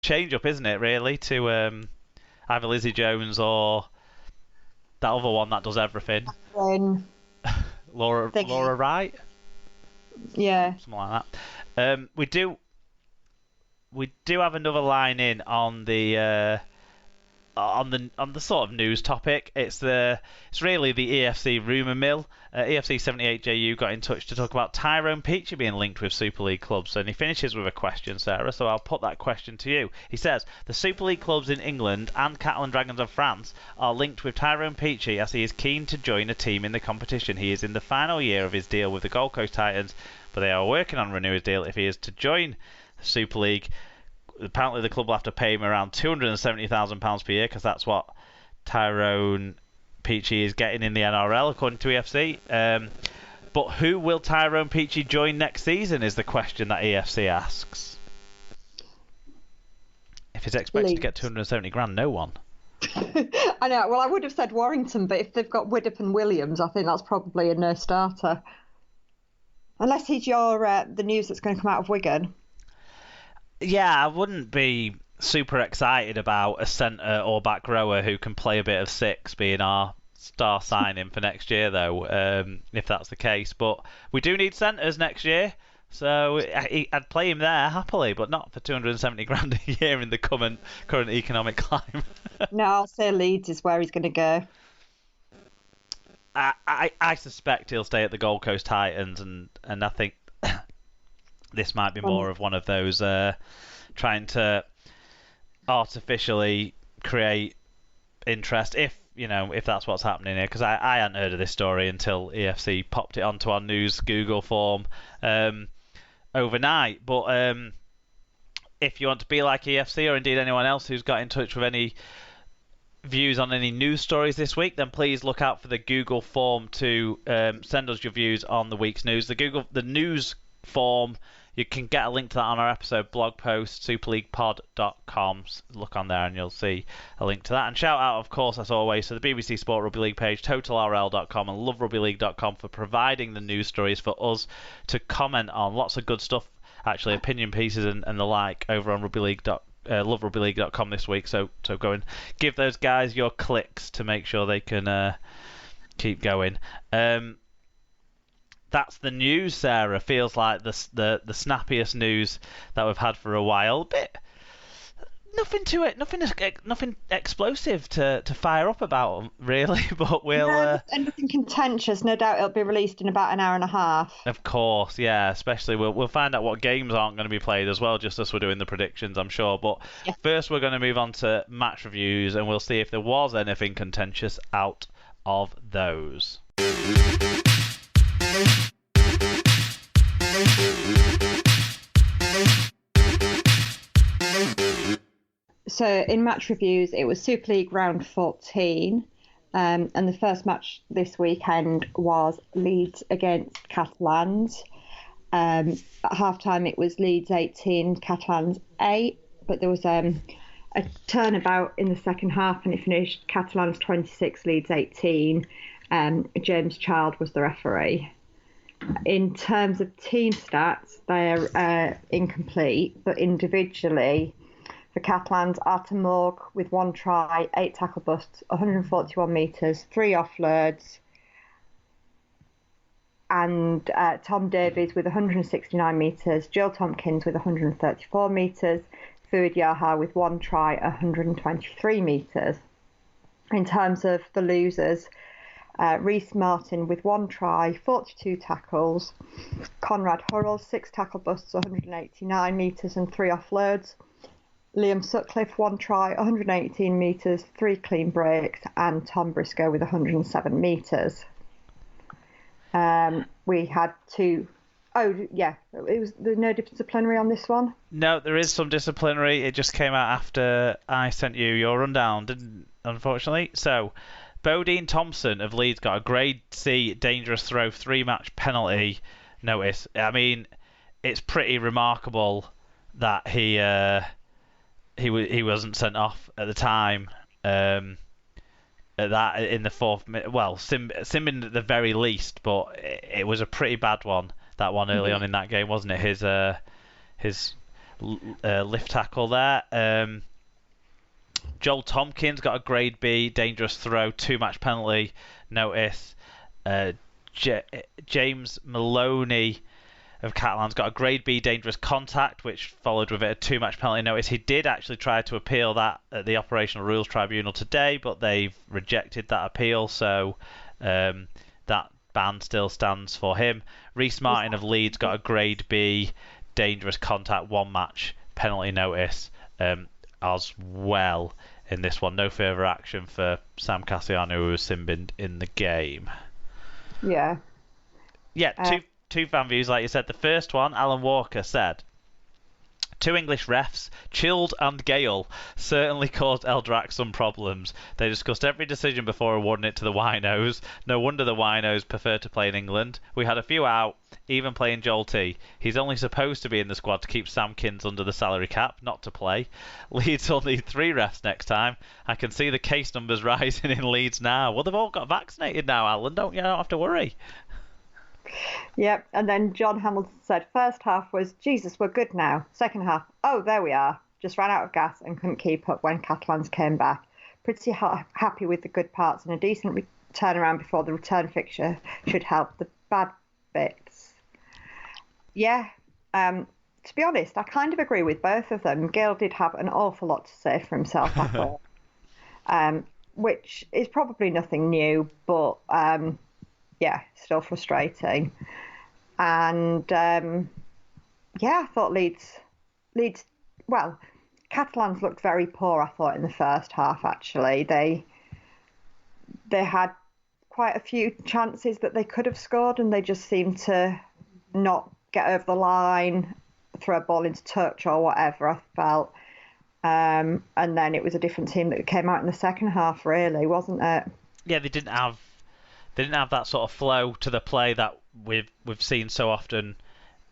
change up, isn't it? Really, to either Lizzie Jones or that other one that does everything. Then Laura thingy. Wright, Yeah. something like that. We do have another line in on the sort of news topic. It's really the EFC rumour mill. EFC 78JU got in touch to talk about Tyrone Peachy being linked with Super League clubs, and he finishes with a question, Sarah. So I'll put that question to you. He says the Super League clubs in England and Catalan Dragons of France are linked with Tyrone Peachy as he is keen to join a team in the competition. He is in the final year of his deal with the Gold Coast Titans, but they are working on renewing his deal if he is to join the Super League. Apparently the club will have to pay him around £270,000 per year because that's what Tyrone Peachy is getting in the NRL according to EFC. But who will Tyrone Peachy join next season is the question that EFC asks. If he's expected to get 270 grand, no one. I know. Well, I would have said Warrington, but if they've got Widdop and Williams, I think that's probably a no starter. Unless he's the news that's going to come out of Wigan. Yeah, I wouldn't be super excited about a centre or back rower who can play a bit of six being our star signing for next year, though, if that's the case. But we do need centres next year, so I'd play him there happily, but not for 270 grand a year in the current economic climate. No, I'll say Leeds is where he's going to go. I suspect he'll stay at the Gold Coast Titans, and I think this might be more of one of those trying to artificially create interest, if that's what's happening here, because I hadn't heard of this story until EFC popped it onto our news Google form overnight. But if you want to be like EFC or indeed anyone else who's got in touch with any views on any news stories this week, then please look out for the Google form to send us your views on the week's news. The news form, you can get a link to that on our episode blog post, superleaguepod.com. Look on there and you'll see a link to that. And shout out, of course, as always, to the BBC Sport Rugby League page, totalrl.com and loverugbyleague.com for providing the news stories for us to comment on. Lots of good stuff, actually, opinion pieces and the like over on loverugbyleague.com this week. So go and give those guys your clicks to make sure they can keep going. That's the news, Sarah. Feels like the snappiest news that we've had for a while. Nothing to it. Nothing explosive to fire up about, really. But and nothing contentious. No doubt it'll be released in about an hour and a half. Of course, yeah. Especially we'll find out what games aren't going to be played as well, just as we're doing the predictions, I'm sure. But First, we're going to move on to match reviews, and we'll see if there was anything contentious out of those. So in match reviews, it was Super League round 14, and the first match this weekend was Leeds against Catalans. At half-time, it was Leeds 18, Catalans 8, but there was a turnabout in the second half, and it finished Catalans 26, Leeds 18. James Child was the referee. In terms of team stats, they're incomplete, but individually, for Catalans, Artem Morg with 1 try, 8 tackle busts, 141 metres, 3 offloads, and Tom Davies with 169 metres, Joel Tompkins with 134 metres, Fuad Yaha with 1 try, 123 metres. In terms of the losers, Reece Martin with 1 try, 42 tackles, Conrad Hurrell, 6 tackle busts, 189 metres and 3 offloads, Liam Sutcliffe, 1 try, 118 metres, 3 clean breaks, and Tom Briscoe with 107 metres. We had 2... Oh, yeah, there's no disciplinary on this one? No, there is some disciplinary. It just came out after I sent you your rundown, didn't unfortunately. So, Bodine Thompson of Leeds got a grade C dangerous throw 3-match penalty notice. I mean, it's pretty remarkable that he wasn't sent off at the time. At that in the 4th minute. Well, Simbin at the very least, but it was a pretty bad one. That one early on in that game, wasn't it? His lift tackle there. Joel Tompkins got a grade B, dangerous throw, 2-match penalty notice. James Maloney of Catalan's got a grade B, dangerous contact, which followed with it a 2-match penalty notice. He did actually try to appeal that at the Operational Rules Tribunal today, but they've rejected that appeal, so that ban still stands for him. Reece Martin of Leeds got a grade B, dangerous contact, 1-match penalty notice as well in this one. No further action for Sam Cassiano, who was sin-binned in the game. Yeah. Yeah, two fan views, like you said. The first one, Alan Walker said, two English refs, Chilled and Gale, certainly caused Eldrac some problems. They discussed every decision before awarding it to the Winos. No wonder the Winos prefer to play in England. We had a few out, even playing Joel T. He's only supposed to be in the squad to keep Sam Kins under the salary cap, not to play. Leeds will need 3 refs next time. I can see the case numbers rising in Leeds now. Well, they've all got vaccinated now, Alan. Don't have to worry. Yep, and then John Hamilton said, first half was, Jesus, we're good now. Second half, oh, there we are. Just ran out of gas and couldn't keep up when Catalans came back. Pretty happy with the good parts and a decent turnaround before the return fixture should help the bad bits. Yeah, to be honest, I kind of agree with both of them. Gale did have an awful lot to say for himself, I thought, which is probably nothing new, but... yeah, still frustrating. And, I thought Leeds, well, Catalans looked very poor, I thought, in the first half, actually. They had quite a few chances that they could have scored, and they just seemed to not get over the line, throw a ball into touch or whatever, I felt. And then it was a different team that came out in the second half, really, wasn't it? Yeah, they didn't have that sort of flow to the play that we've seen so often.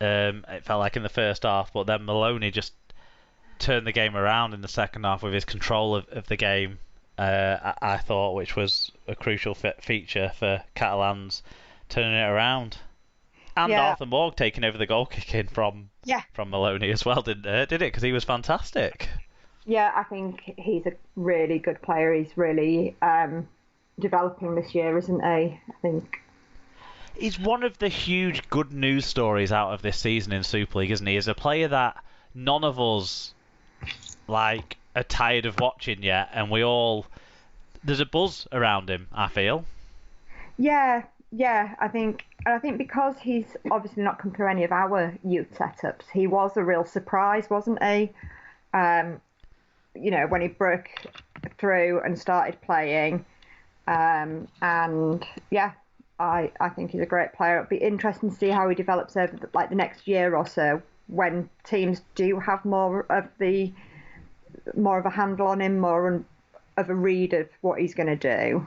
It felt like in the first half, but then Maloney just turned the game around in the second half with his control of the game. I thought, which was a crucial feature for Catalans turning it around. And Arthur Morg taking over the goal kicking from Maloney as well, did it? Because he was fantastic. Yeah, I think he's a really good player. He's really developing this year, isn't he? I think he's one of the huge good news stories out of this season in Super League, isn't he? He's a player that none of us are tired of watching yet, and there's a buzz around him, I feel. Yeah, I think because he's obviously not come through any of our youth setups, he was a real surprise, wasn't he? When he broke through and started playing. I think he's a great player. It'll be interesting to see how he develops over the next year or so, when teams do have more of a handle on him, more of a read of what he's going to do.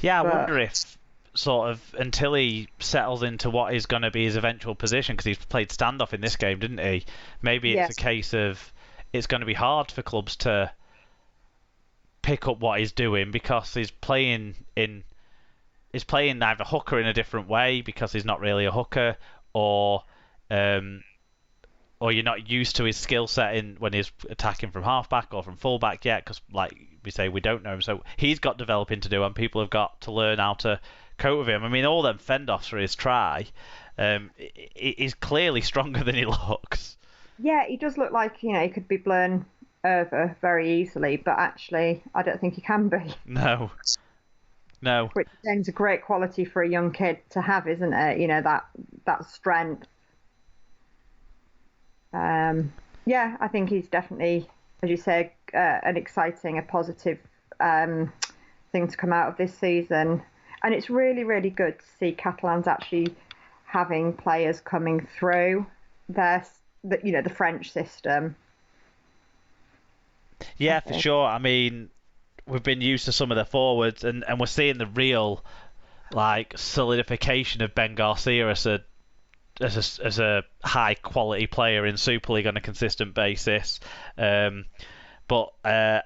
Yeah, I wonder if sort of until he settles into what is going to be his eventual position, because he's played standoff in this game, didn't he? Maybe it's a case of it's going to be hard for clubs to pick up what he's doing, because he's playing either hooker in a different way because he's not really a hooker, or you're not used to his skill set when he's attacking from halfback or from fullback yet, because like we say, we don't know him. So he's got developing to do, and people have got to learn how to cope with him. I mean, all them fend-offs for his try, he's clearly stronger than he looks. Yeah, he does look like he could be blown over very easily, but actually I don't think he can be. No. Which is a great quality for a young kid to have, isn't it? That strength. I think he's definitely, as you say, an exciting, a positive thing to come out of this season. And it's really, really good to see Catalans actually having players coming through the French system. Yeah, for sure. I mean, we've been used to some of the forwards, and we're seeing the real solidification of Ben Garcia as a high quality player in Super League on a consistent basis. But Alric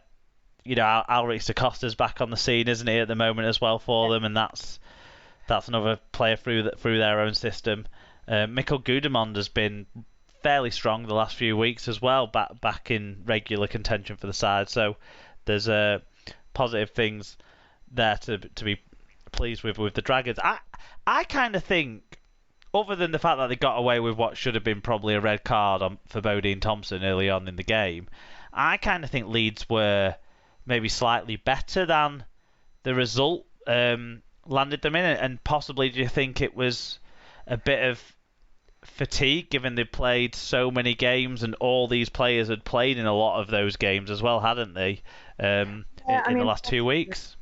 da Costa's back on the scene, isn't he, at the moment as well for them, and that's another player through their own system. Mikkel Gudemond has been fairly strong the last few weeks as well, back in regular contention for the side. So there's positive things there to be pleased with the Dragons. I kind of think, other than the fact that they got away with what should have been probably a red card for Bodine Thompson early on in the game, I kind of think Leeds were maybe slightly better than the result landed them in. And possibly, do you think it was a bit of fatigue, given they played so many games and all these players had played in a lot of those games as well, hadn't they, in the last 2 weeks?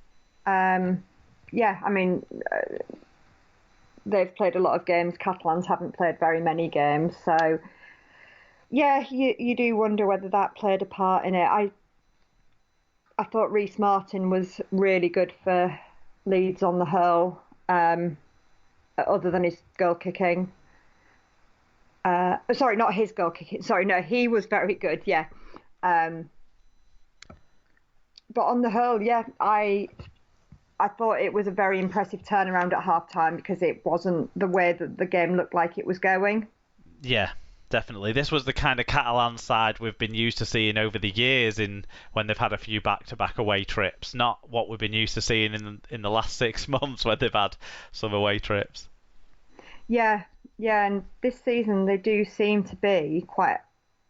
Yeah, I mean, they've played a lot of games. Catalans haven't played very many games. So, yeah, you do wonder whether that played a part in it. I thought Reece Martin was really good for Leeds on the whole, other than his goal kicking. Sorry, not his goal kicking. Sorry, no, he was very good, yeah. But on the whole, yeah, I thought it was a very impressive turnaround at half-time because it wasn't the way that the game looked like it was going. Yeah, definitely. This was the kind of Catalan side we've been used to seeing over the years when they've had a few back-to-back away trips, not what we've been used to seeing in the last 6 months when they've had some away trips. Yeah, and this season they do seem to be quite,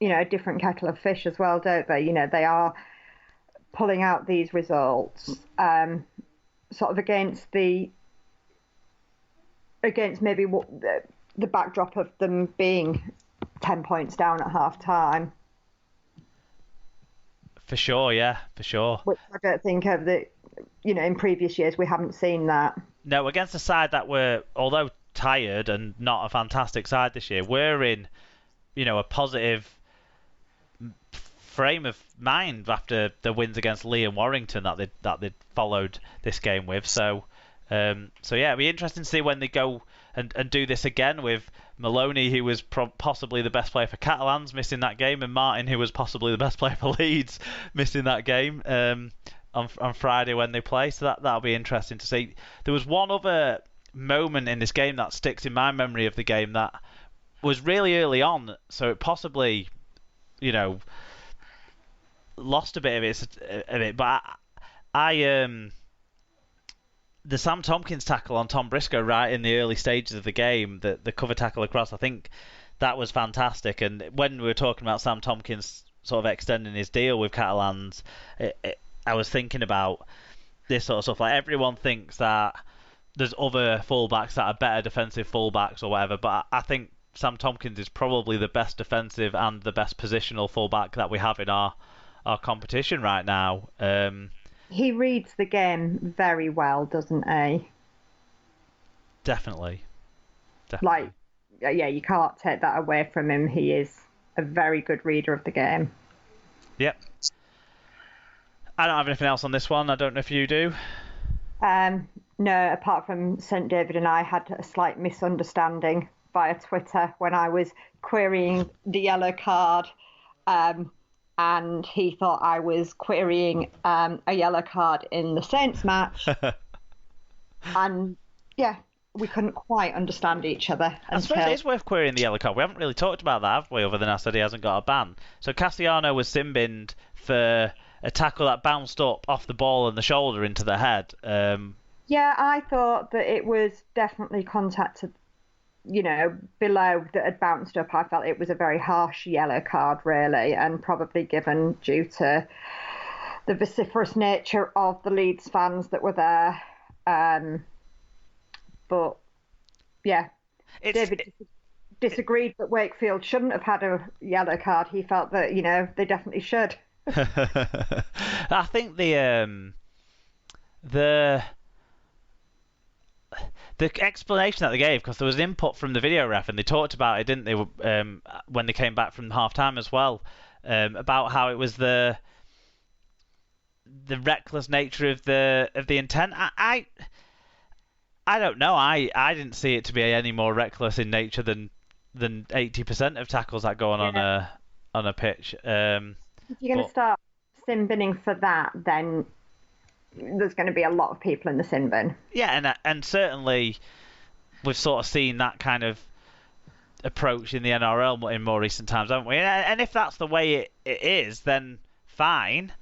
a different kettle of fish as well, don't they? They are pulling out these results sort of against maybe what the backdrop of them being 10 points down at half time. For sure, yeah, for sure. Which I don't think in previous years we haven't seen that. No, against a side that were, although tired and not a fantastic side this year, we're in, a positive frame of mind after the wins against Lee and Warrington that they'd followed this game with. So yeah, it'd be interesting to see when they go and do this again with Maloney, who was possibly the best player for Catalans, missing that game, and Martin, who was possibly the best player for Leeds, missing that game on Friday when they play. So that'll be interesting to see. There was one other moment in this game that sticks in my memory of the game that was really early on, so it possibly, lost a bit of it. But the Sam Tompkins tackle on Tom Briscoe right in the early stages of the game, the cover tackle across, I think that was fantastic. And when we were talking about Sam Tompkins sort of extending his deal with Catalans, I was thinking about this sort of stuff. Like, everyone thinks that there's other fullbacks that are better defensive fullbacks or whatever, but I think Sam Tompkins is probably the best defensive and the best positional fullback that we have in our competition right now. He reads the game very well, doesn't he? Definitely. Like, yeah, you can't take that away from him. He is a very good reader of the game. Yep. I don't have anything else on this one. I don't know if you do. No, apart from St. David and I had a slight misunderstanding via Twitter when I was querying the yellow card, and he thought I was querying a yellow card in the Saints match. And yeah, we couldn't quite understand each other. I suppose it is worth querying the yellow card. We haven't really talked about that, have we, other than I said he hasn't got a ban. So Castellano was sin-binned for a tackle that bounced up off the ball and the shoulder into the head. Yeah, I thought that it was definitely contact below that had bounced up. I felt it was a very harsh yellow card, really, and probably given due to the vociferous nature of the Leeds fans that were there. But yeah, David disagreed that Wakefield shouldn't have had a yellow card. He felt that they definitely should. I think the explanation that they gave, because there was an input from the video ref and they talked about it, didn't they, when they came back from half time as well, about how it was the reckless nature of the intent. I don't know. I didn't see it to be any more reckless in nature than 80% of tackles that go on a pitch. If you're going to start sin binning for that, then there's going to be a lot of people in the sin bin. Yeah, and certainly we've sort of seen that kind of approach in the NRL in more recent times, haven't we? And if that's the way it is, then fine.